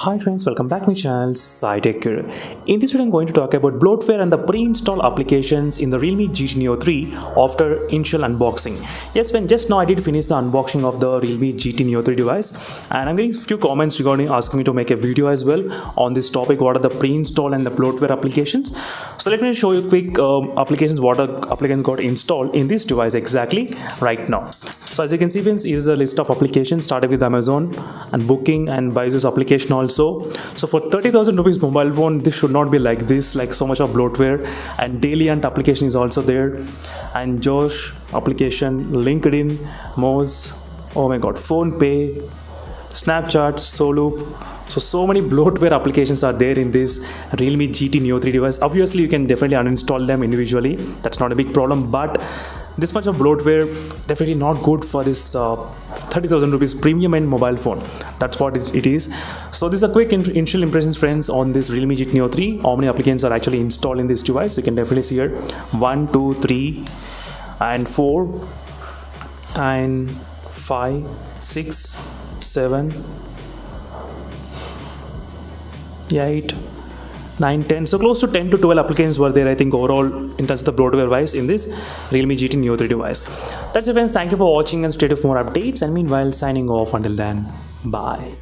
Hi friends, welcome back to my channel SciTech. In this video I'm going to talk about bloatware and the pre-installed applications in the Realme GT Neo 3 after initial unboxing. Yes, when just now I did finish the unboxing of the Realme GT Neo 3 device, and I'm getting a few comments regarding asking me to make a video as well on this topic, what are the pre-installed and the bloatware applications. So let me show you quick applications, what applications got installed in this device exactly right now. So as you can see friends, here is a list of applications started with Amazon and Booking and Byju's application also. So for 30,000 rupees mobile phone, this should not be like this, like so much of bloatware. And Daily Ant application is also there, and Josh application, LinkedIn, Moz, oh my god, Phone Pay, Snapchat, Soloop. So many bloatware applications are there in this Realme GT Neo 3 device. Obviously you can definitely uninstall them individually, that's not a big problem, but this much of bloatware definitely not good for this 30,000 rupees premium end mobile phone. That's what it is. So these are quick initial impressions friends on this Realme GT Neo 3. How many applications are actually installed in this device? You can definitely see here 1, 2, 3 and 4 and 5, 6, 7, 8, 9, 10, so close to 10 to 12 applications were there, I think, overall in terms of the bloatware wise in this Realme GT Neo 3 device. That's it friends, thank you for watching and stay tuned for more updates, and meanwhile signing off. Until then, bye.